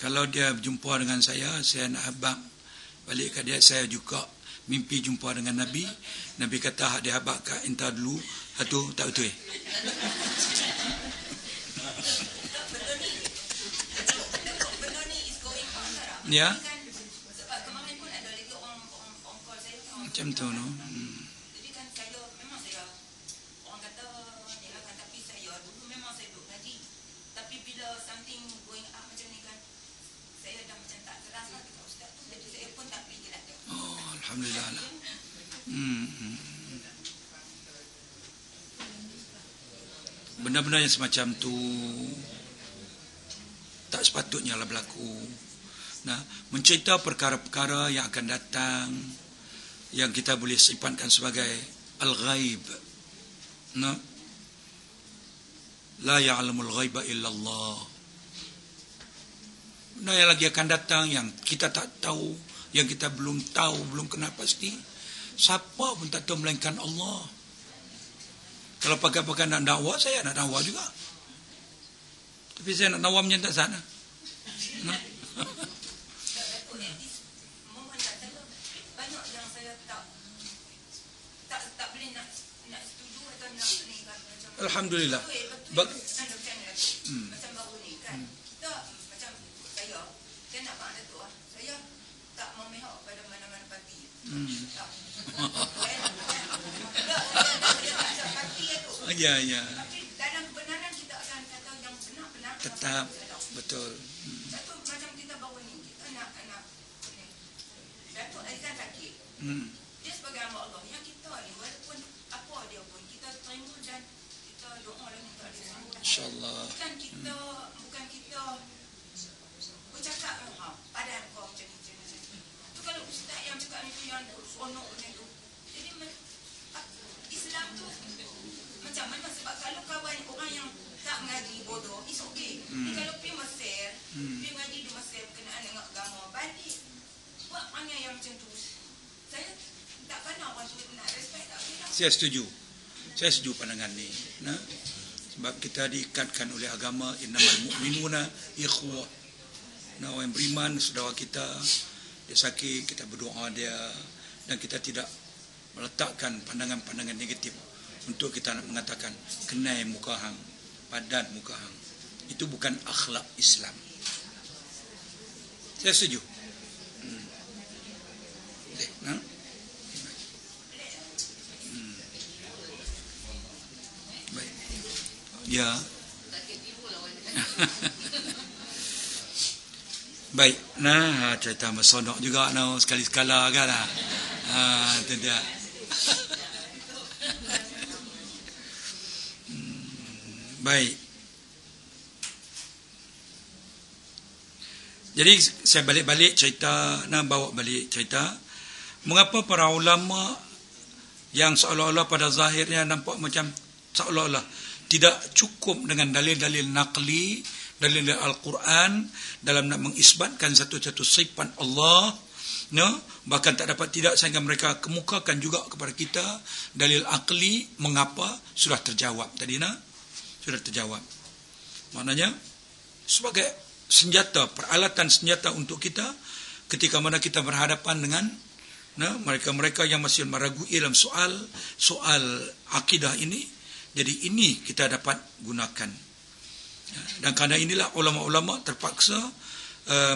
Kalau dia berjumpa dengan saya nak habang. Balik ke dia, saya juga mimpi jumpa dengan Nabi. Nabi kata hak dia habang kat entah dulu. Itu tak betul. Benda ni is going on sekarang. Ya. Sebab kemarin pun ada lagi orang call saya. Macam tu, no. Jadi kan saya, memang saya, orang kata, dia akan, tapi saya dulu memang saya duduk ngaji. Tapi bila something going up macam ni kan, saya dah macam tak terasa dengan ustaz tu. Jadi saya pun tak pergi lah. Oh, alhamdulillah lah. Benda-benda yang semacam tu tak sepatutnya lah berlaku. Nah, mencerita perkara-perkara yang akan datang, yang kita boleh sifatkan sebagai al-ghaib. Nah, la ya'lamul ghaiba illallah. Benda yang lagi akan datang yang kita tak tahu, yang kita belum tahu, belum kenal pasti. Siapa pun tak tahu melainkan Allah. Kalau pakai-pakai nak dakwa, saya nak dakwa juga. Tapi saya nak dakwa macam tak sana. Nah. Banyak yang saya tak boleh nak setuju atau nak ni kan. Alhamdulillah. Macam baru ni kan. Kita macam saya nak faham Datuk. Saya tak memihak pada mana-mana parti. Tak. Ya. Tapi dalam kebenaran kita akan kata yang benar-benar Tetap betul. Datuk macam kita baru ni, kita nak Datuk Aizan sakit. Dia sebagai hamba Allah yang kita ni, walaupun apa dia pun kita terima dan kita doa dan minta dia sembuh. InsyaAllah. Bukan kita bercakap padan kau macam ni. Tu kalau ustaz yang cakap itu yang seronok macam tu. Jadi Islam tu macam mana? Sebab kalau kawan orang yang tak mengaji bodoh, it's okay. Kalau pergi Mesir, pergi mengaji di Mesir berkenaan dengan agama, balik buat perangai yang macam tu. Saya tak pandang orang tu nak respect tak boleh. Saya setuju pandangan ni. Nah, sebab kita diikatkan oleh agama, innamal mu'minuna ikhwah. Nah, orang yang beriman, saudara kita, dia sakit, kita berdoa dia, dan kita tidak meletakkan pandangan-pandangan negatif untuk kita nak mengatakan kenai muka hang, padan muka hang. Itu bukan akhlak Islam. Saya setuju. Nah. Baik. Ya. Baik. Nah, cerita mesonok juga sekali-sekala kan lah. Tidak. Baik. Jadi saya balik-balik cerita, bawa balik cerita. Mengapa para ulama yang seolah-olah pada zahirnya nampak macam seolah-olah tidak cukup dengan dalil-dalil naqli, dalil Al-Quran dalam nak mengisbatkan satu-satu sifat Allah, bahkan tak dapat tidak sehingga mereka kemukakan juga kepada kita dalil akli. Mengapa? Sudah terjawab tadi, sudah terjawab. Maknanya sebagai senjata, peralatan senjata untuk kita ketika mana kita berhadapan dengan mereka-mereka yang masih meragui dalam soal akidah ini. Jadi ini kita dapat gunakan. Dan kerana inilah ulama-ulama terpaksa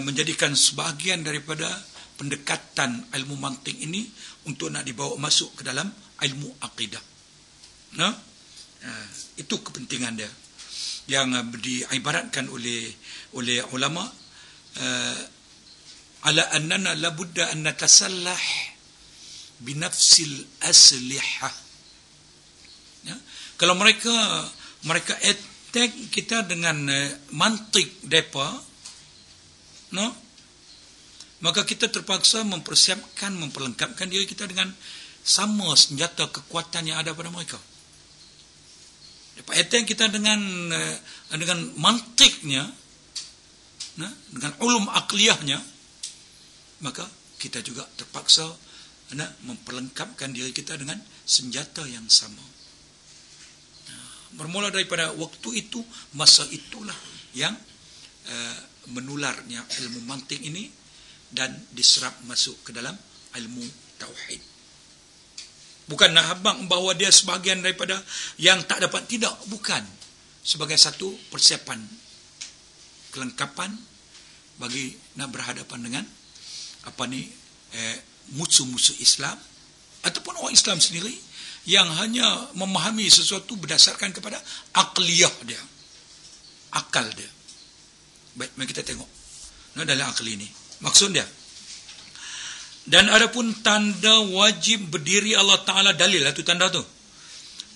menjadikan sebahagian daripada pendekatan ilmu mantik ini untuk nak dibawa masuk ke dalam ilmu akidah. Itu kepentingan dia yang diibaratkan oleh ulama, ala annana labudda an natasallah binafsil aslihah. Kalau mereka attack kita dengan mantik depa, maka kita terpaksa mempersiapkan, memperlengkapkan diri kita dengan sama senjata kekuatan yang ada pada mereka. Depa attack kita dengan mantiknya, dengan ulum akliyahnya, maka kita juga terpaksa memperlengkapkan diri kita dengan senjata yang sama. Bermula daripada waktu itu, masa itulah yang menularnya ilmu mantik ini dan diserap masuk ke dalam ilmu tauhid. Bukan nak habang bahawa dia sebahagian daripada yang tak dapat, tidak, bukan. Sebagai satu persiapan, kelengkapan bagi nak berhadapan dengan musuh-musuh Islam ataupun orang Islam sendiri yang hanya memahami sesuatu berdasarkan kepada akliyah dia, akal dia. Baik, mari kita tengok dalam akal ini maksud dia. Dan adapun tanda wajib berdiri Allah Ta'ala, dalil itu tanda tu,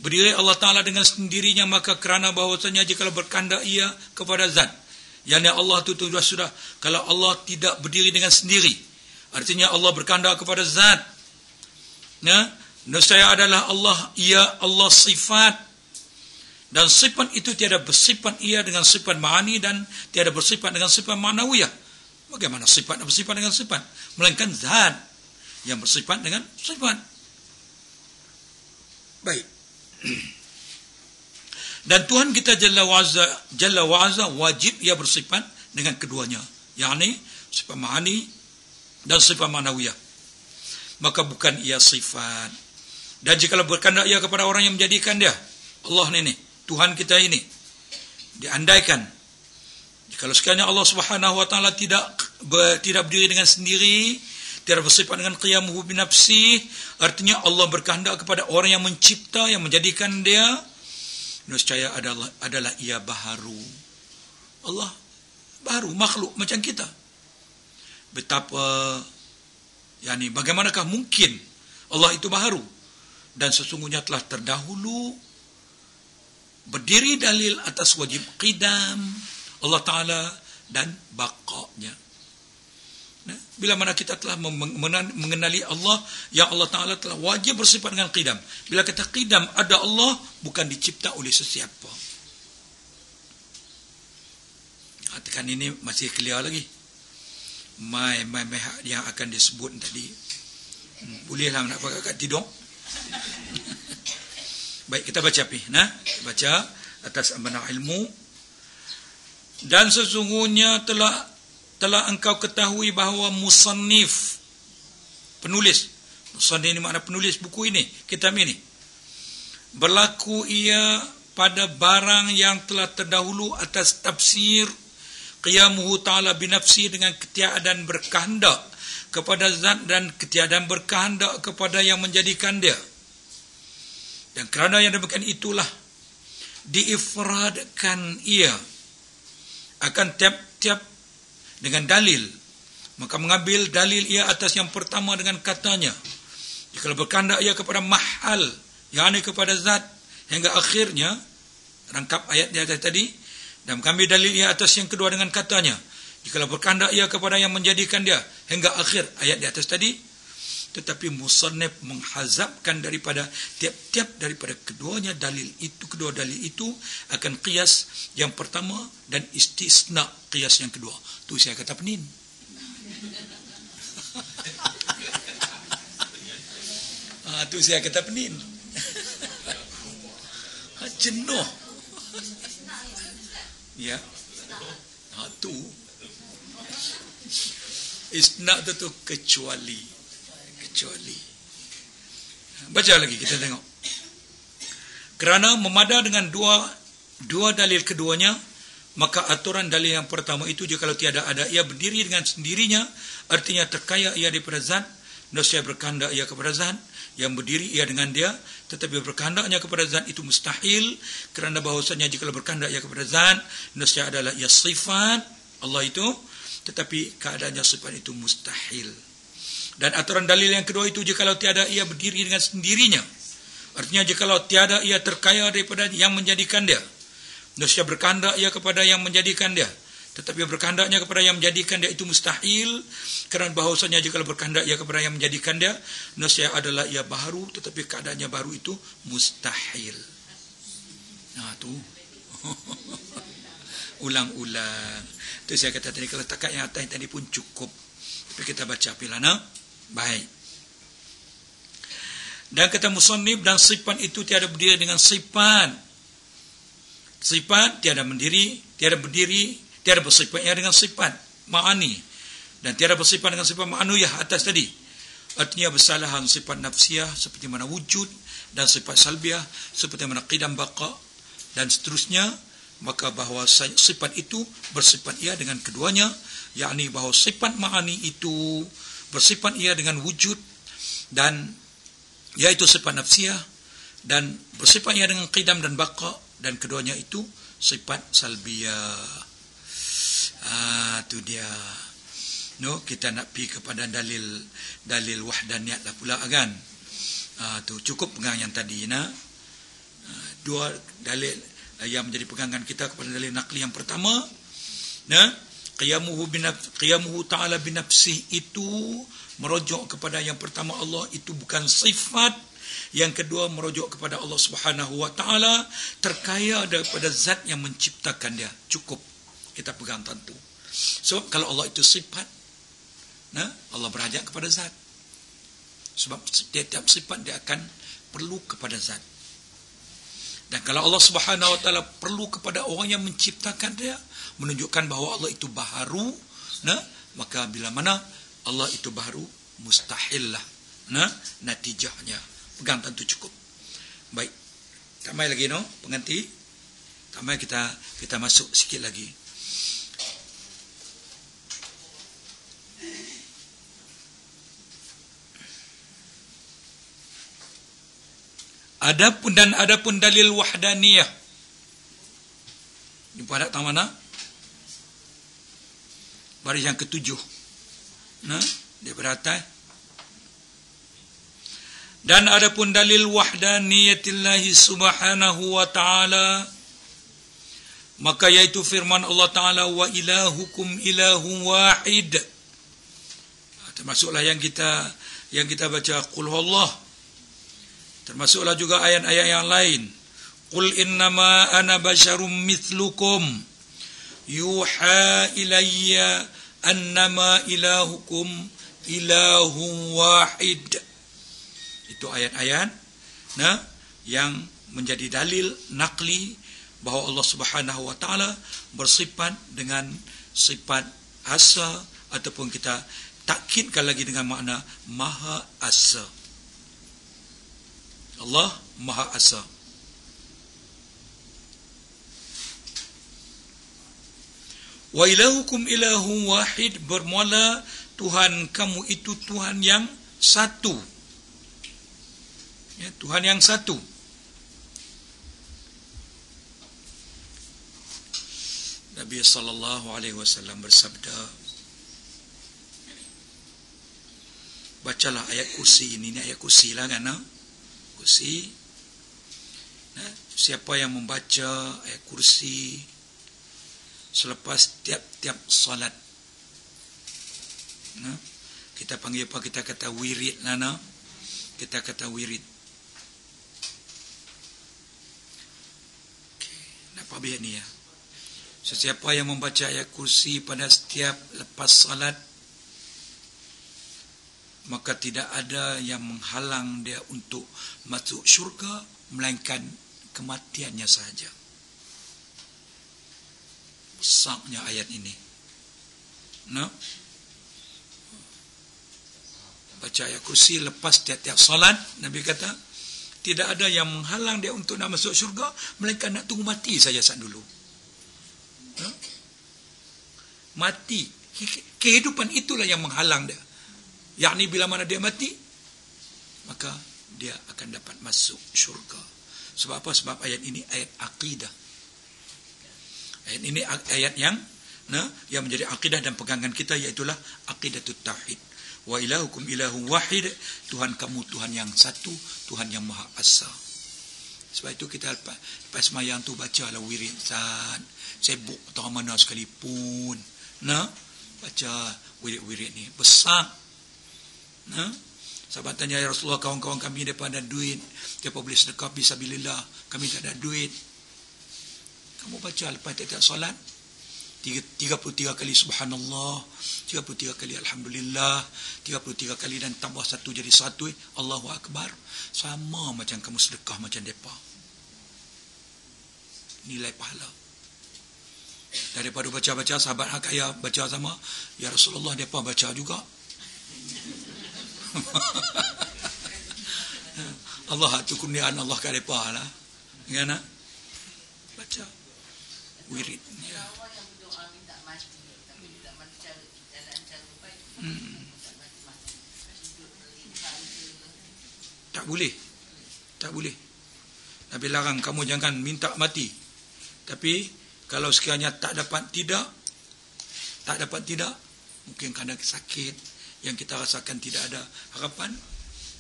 berdiri Allah Ta'ala dengan sendirinya, maka kerana bahawasanya jika berkanda ia kepada zat, yang Allah itu sudah, kalau Allah tidak berdiri dengan sendiri, artinya Allah berkanda kepada zat, nescaya adalah Allah, ia Allah sifat, dan sifat itu tiada bersifat ia dengan sifat ma'ani dan tiada bersifat dengan sifat ma'nawiyah. Bagaimana sifat bersifat dengan sifat? Melainkan zat yang bersifat dengan sifat. Baik. Dan Tuhan kita Jalla wa'azza wajib ia bersifat dengan keduanya, yakni sifat ma'ani dan sifat ma'nawiyah. Maka bukan ia sifat. Dan jika berkehendak ia kepada orang yang menjadikan dia, Allah ni, Tuhan kita ini, diandaikan, kalau sekiranya Allah Subhanahu wa taala tidak berdiri dengan sendiri, tidak bersifat dengan qiyamuhu binafsih, artinya Allah berkehendak kepada orang yang mencipta, yang menjadikan dia, nescaya adalah ia baharu. Allah baharu, makhluk macam kita. Betapa bagaimanakah mungkin Allah itu baharu? Dan sesungguhnya telah terdahulu berdiri dalil atas wajib qidam Allah Ta'ala dan baqa'nya. Bila mana kita telah mengenali Allah, yang Allah Ta'ala telah wajib bersifat dengan qidam. Bila kata qidam, ada Allah, bukan dicipta oleh sesiapa. Katakan ini masih clear lagi. Mai yang akan disebut tadi. Bolehlah nak pakai kat tidur. Baik, kita baca baca atas amanah ilmu. Dan sesungguhnya telah engkau ketahui bahawa musannif, penulis, musannif ini makna penulis buku ini, kitab ini, berlaku ia pada barang yang telah terdahulu atas tafsir qiyamuhu ta'ala binafsi, dengan ketiadaan berkehendak kepada zat dan ketiadaan berkehendak kepada yang menjadikan dia. Dan kerana yang demikian itulah diifradkan ia akan tiap-tiap dengan dalil. Maka mengambil dalil ia atas yang pertama dengan katanya, Jika berkehendak ia kepada mahal, yakni kepada zat, hingga akhirnya rangkap ayat di atas tadi, dan mengambil dalil ia atas yang kedua dengan katanya, jika berkehendak ia kepada yang menjadikan dia, hingga akhir ayat di atas tadi. Tetapi musannif menghazabkan daripada tiap-tiap daripada kedua dalil itu akan qiyas yang pertama dan istisna qiyas yang kedua. Tu saya kata penin. Tu saya kata penin. Jenuh. Ya. Tu. Isna tu kecuali. Baca lagi, kita tengok. Kerana memada dengan dua dalil keduanya, maka aturan dalil yang pertama itu, jika kalau tiada ada, ia berdiri dengan sendirinya, artinya terkaya ia daripada zat, nescaya berkehendak ia kepada zat, yang berdiri ia dengan dia, tetapi berkehendaknya kepada zat itu mustahil, kerana bahawasanya jika berkehendak ia kepada zat, nescaya adalah ia sifat Allah itu, tetapi keadaannya sifat itu mustahil. Dan aturan dalil yang kedua itu, jikalau tiada ia berdiri dengan sendirinya, artinya jikalau tiada ia terkaya daripada yang menjadikan dia, nescaya berkehendak ia kepada yang menjadikan dia, tetapi berkehendaknya kepada yang menjadikan dia itu mustahil, kerana bahawasanya jikalau berkehendak ia kepada yang menjadikan dia, nescaya adalah ia baharu, tetapi keadaannya baru itu mustahil. Nah tu ulang-ulang. Itu saya kata tadi, kalau takat yang atas tadi pun cukup, tapi kita baca pilana. Baik. Dan kata musannif, dan sifat itu tiada berdiri dengan sifat. Sifat tiada berdiri, tiada bersifatnya dengan sifat ma'ani, dan tiada bersifat dengan sifat ma'anuyah atas tadi. Artinya bersalahan sifat nafsiyah seperti mana wujud, dan sifat salbiah seperti mana qidam baqa, dan seterusnya. Maka bahawa sifat itu bersifat ia dengan keduanya, yakni bahawa sifat ma'ani itu bersifat ia dengan wujud, dan iaitu sifat nafsiyah, dan bersifat ia dengan qidam dan baqa, dan keduanya itu sifat salbiyah. Itu dia. No, kita nak pergi kepada dalil wahdaniyat lah pula kan. Tu cukup pegang yang tadi nah. Dua dalil yang menjadi pegangan kita kepada dalil naqli yang pertama, nah, qiyamuhu ta'ala binafsih itu merujuk kepada yang pertama Allah itu bukan sifat, yang kedua merujuk kepada Allah Subhanahu wa taala, terkaya daripada zat yang menciptakan dia. Cukup kita pegang tentu. Sebab kalau Allah itu sifat, nah, Allah berhajat kepada zat. Sebab setiap sifat dia akan perlu kepada zat. Dan kalau Allah Subhanahu wa taala perlu kepada orang yang menciptakan dia, menunjukkan bahawa Allah itu baharu, nah, maka bila mana Allah itu baharu, mustahil lah, nah, natijahnya. Pegang tentu cukup. Baik. Tamai lagi no, penganti. Tamai kita masuk sikit lagi. Adapun dalil wahdaniyah. Jumpa ada tang mana? Baris yang ke-7. Nah, dia beratas. Dan adapun dalil wahdaniyatillahi subhanahu wa ta'ala, maka yaitu firman Allah Ta'ala, wa ilahukum ilahun wahid. Termasuklah yang kita baca qul huwallah. Termasuklah juga ayat-ayat yang lain. Qul innama ana basyarum mithlukum yuha ilayya annama ilahukum ilahun wahid. Itu ayat-ayat nah, yang menjadi dalil naqli bahawa Allah Subhanahu wa taala bersifat dengan sifat asa, ataupun kita takkidkan lagi dengan makna maha asa. Allah Maha Asa. Wa ilahukum ilahun wahid, bermula Tuhan kamu itu Tuhan yang satu. Ya, Tuhan yang satu. Nabi sallallahu alaihi wasallam bersabda, bacalah ayat kursi ini ayat kursi lah kan, kursi. Siapa yang membaca ayat kursi selepas tiap-tiap salat, kita panggil apa, kita kata wirid lah, kita kata wirid. Nampak biar ni ya. Sesiapa yang membaca ayat kursi pada setiap lepas salat, maka tidak ada yang menghalang dia untuk masuk syurga melainkan kematiannya saja. Besarnya ayat ini. Baca ayat kursi lepas tiap-tiap salat, Nabi kata tidak ada yang menghalang dia untuk nak masuk syurga melainkan nak tunggu mati saja saat dulu. Mati, kehidupan itulah yang menghalang dia. Yakni bila mana dia mati, maka dia akan dapat masuk syurga. Sebab apa? Sebab ayat ini ayat akidah. Ayat ini ayat yang menjadi akidah dan pegangan kita, iaitulah aqidatut tauhid. Wa ilahukum ilahun wahid, Tuhan kamu Tuhan yang satu, Tuhan yang Maha Esa. Sebab itu kita lepas semayang tu bacalah wirid sibuk atau mana sekalipun, baca wirid-wirid ni besar. Sahabat tanya, ya Rasulullah, kawan-kawan kami mereka ada duit, mereka boleh sedekah fisabilillah, kami tak ada duit. Kamu baca lepas tiap solat 33 kali subhanallah, 33 kali alhamdulillah, 33 kali dan tambah satu jadi satu, Allahu Akbar. Sama macam kamu sedekah macam mereka. Nilai pahala. Daripada baca-baca, sahabat kaya baca sama, ya Rasulullah mereka baca juga. Allah tu kurniaan Allah ke mereka lah. Ya nak? Baca wirid. Ya. Tak boleh. Tak boleh. Nabi larang kamu jangan minta mati. Tapi kalau sekiranya tak dapat tidak, mungkin kerana sakit yang kita rasakan tidak ada harapan,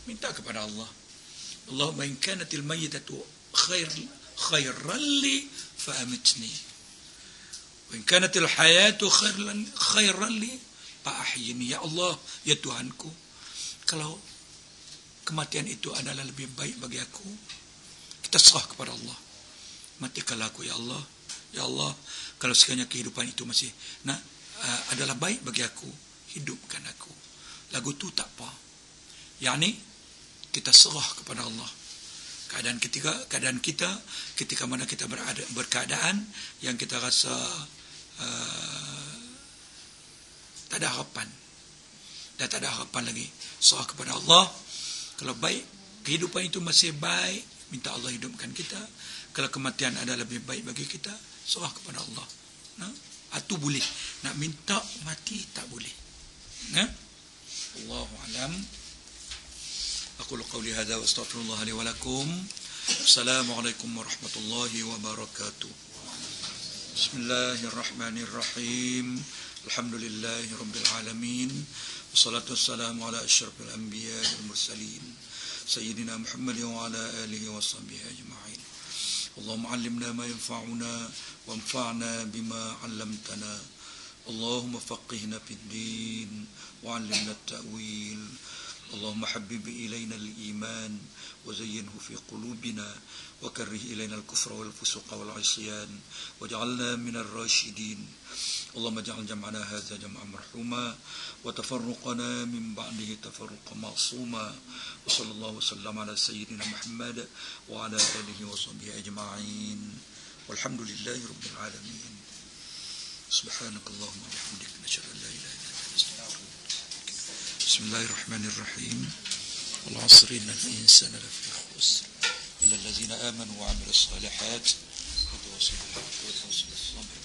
minta kepada Allah. Allahumma in kanatil mayyitatu khairan li fa amitni. Wa in kanatil hayatu khairan li fa ahyini. Ya Allah, ya Tuhanku, kalau kematian itu adalah lebih baik bagi aku, kita serah kepada Allah. Matikanlah aku ya Allah. Ya Allah, kalau sekiranya kehidupan itu masih adalah baik bagi aku, hidupkan aku. Lagu tu tak apa. Yakni kita serah kepada Allah. Keadaan kita ketika mana kita berkeadaan yang kita rasa tak ada harapan. Dan tak ada harapan lagi. Serah kepada Allah. Kalau baik, kehidupan itu masih baik, minta Allah hidupkan kita. Kalau kematian ada lebih baik bagi kita, serah kepada Allah. Itu boleh. Nak minta mati tak boleh. Allahu a'lam. Aqulu qawli hadza wa astaghfirullah li wa lakum. Assalamualaikum warahmatullahi wabarakatuh. Bismillahirrahmanirrahim. Alhamdulillahi rabbil alamin. Wassalatu wassalamu ala asyrafil anbiya wal mursalin. Sayyidina Muhammad wa ala alihi wa sahbihi ajma'in. Allahumma 'allimna ma yanfa'una wanfa'na bima 'allamtana. Allahumma faqihna fid din وعلمنا التأويل. اللهم حبب إلينا الإيمان وزينه في قلوبنا وكره إلينا الكفر والفسوق والعصيان واجعلنا من الراشدين. اللهم اجعل جمعنا هذا جمعا مرحوما وتفرقنا من بعده تفرقا معصوما. وصلى الله وسلم على سيدنا محمد وعلى آله وصحبه أجمعين والحمد لله رب العالمين. سبحانك اللهم وبحمدك نشهد أن لا إله إلا أنت نستغفرك. بسم الله الرحمن الرحيم. والعصر إن الإنسان لفي خسر إلا الذين آمنوا وعملوا الصالحات وتواصوا بالحق وتواصوا بالصبر.